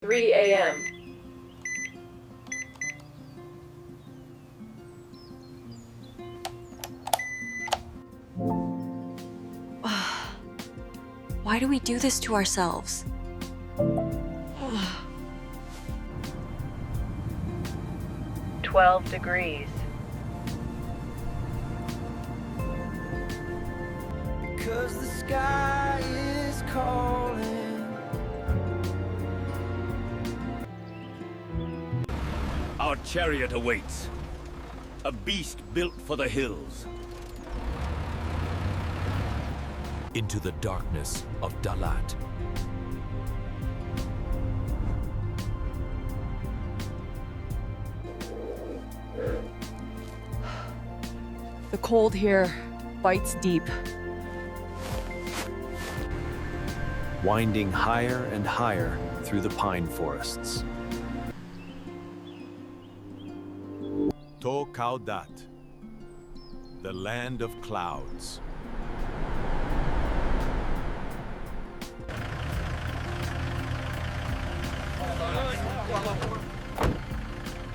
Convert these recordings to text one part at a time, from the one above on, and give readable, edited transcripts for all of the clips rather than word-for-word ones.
3 a.m. Why do we do this to ourselves? 12 degrees. Cause the sky is calling. Our chariot awaits. A beast built for the hills. Into the darkness of Dalat. The cold here bites deep. Winding higher and higher through the pine forests. To Kaudat, the land of clouds.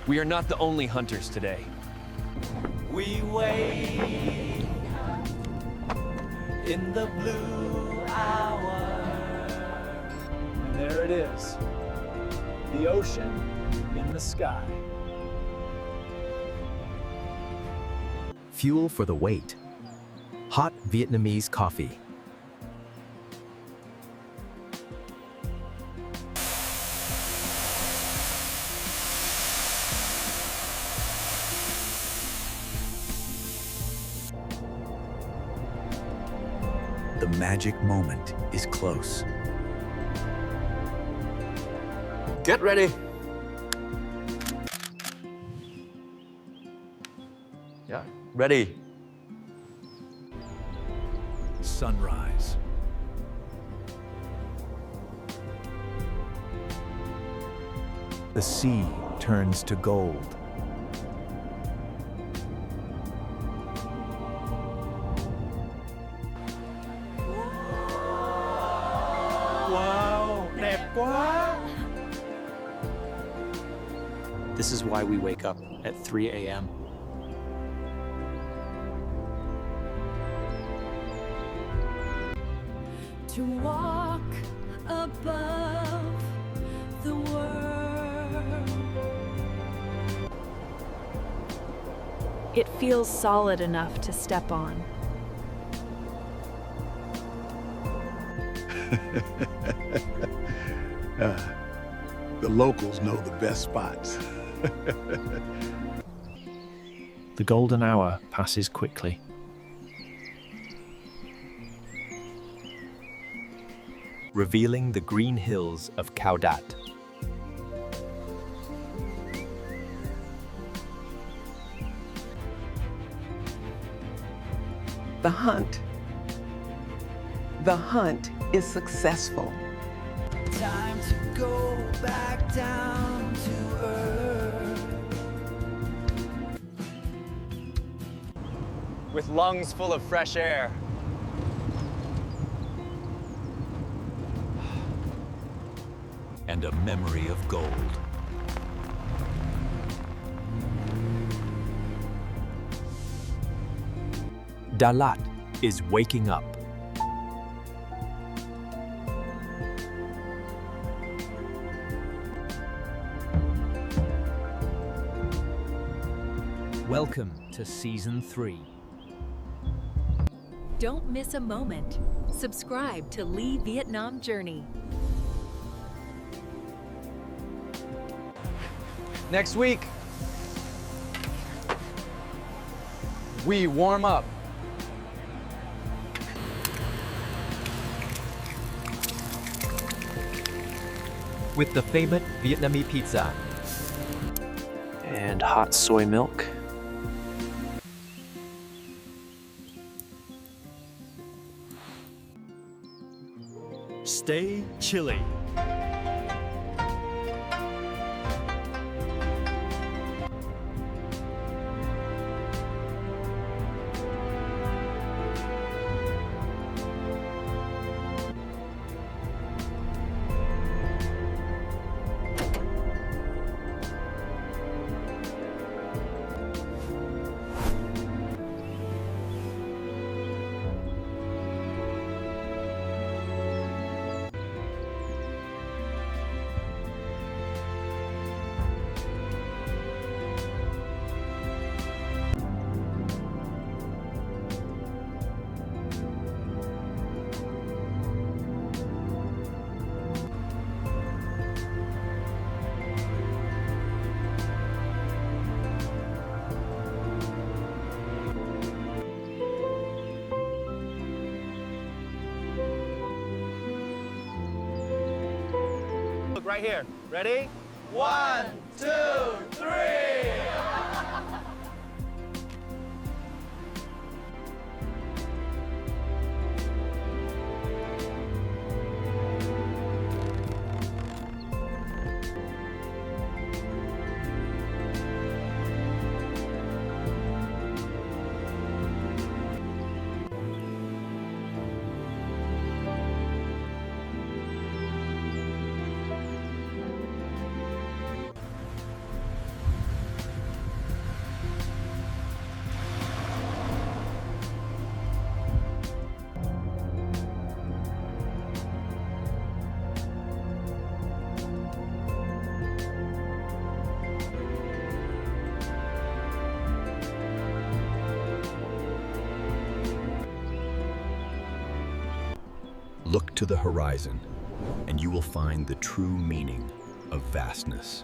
We are not the only hunters today. We wait in the blue hour. And there it is, the ocean in the sky. Fuel for the wait. Hot Vietnamese coffee. The magic moment is close. Get ready. Yeah, ready. Sunrise. The sea turns to gold. Wow, đẹp quá. This is why we wake up at 3 a.m. To walk above the world. It feels solid enough to step on. The locals know the best spots. The golden hour passes quickly. Revealing the green hills of Kaudat. The hunt is successful. Time to go back down to earth. With lungs full of fresh air. And a memory of gold. Dalat is waking up. Welcome to Season 3. Don't miss a moment. Subscribe to Lee Vietnam Journey. Next week, we warm up. With the famous Vietnamese pizza. And hot soy milk. Stay chilly. Look, right here. Ready? 1, 2, 3. Look to the horizon, and you will find the true meaning of vastness.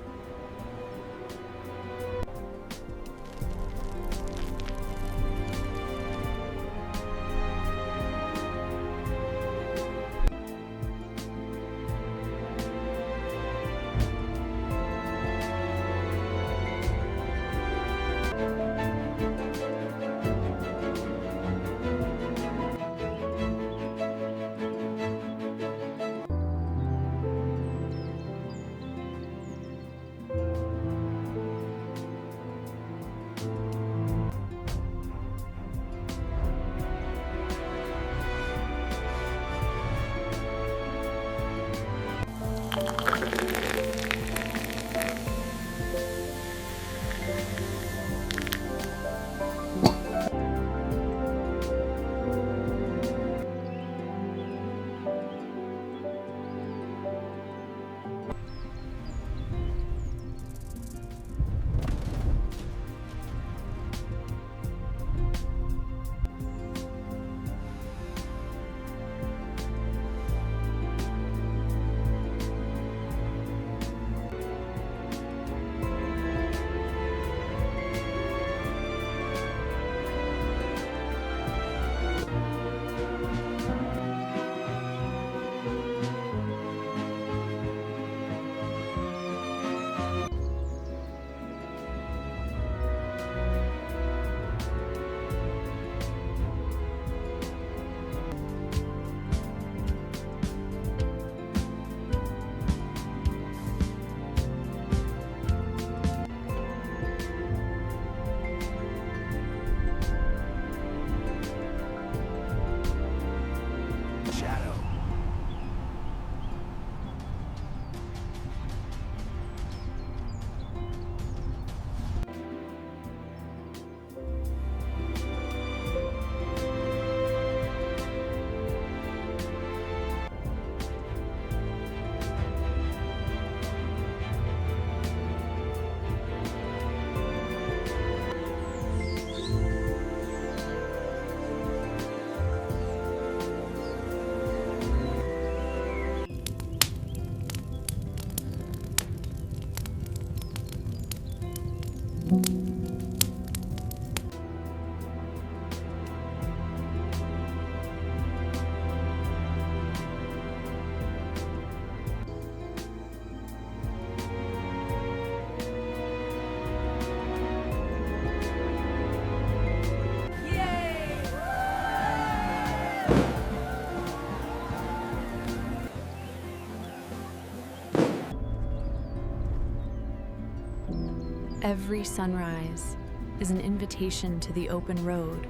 Every sunrise is an invitation to the open road.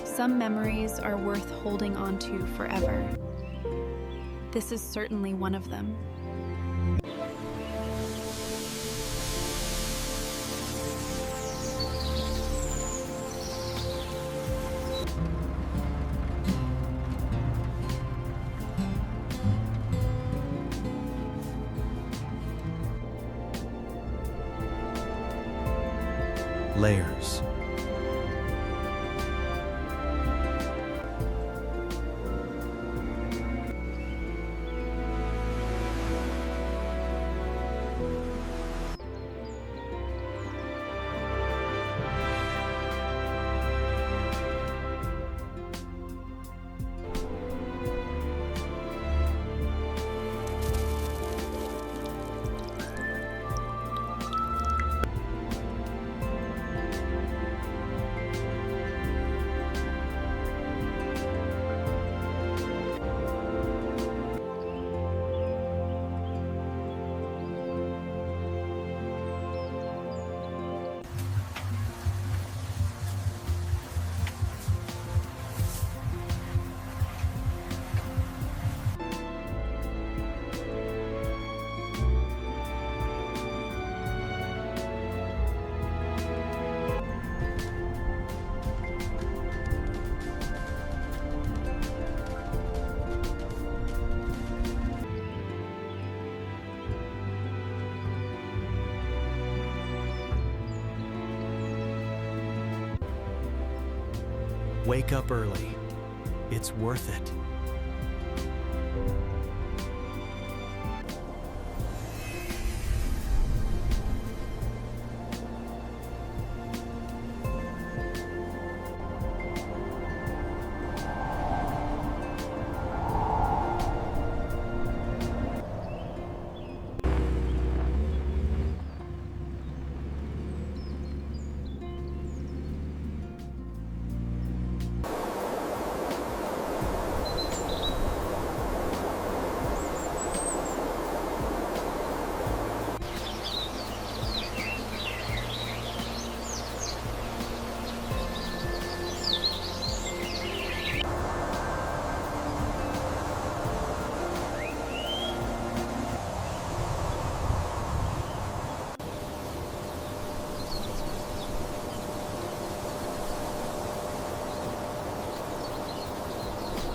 Some memories are worth holding on to forever. This is certainly one of them. Layers. Wake up early. It's worth it.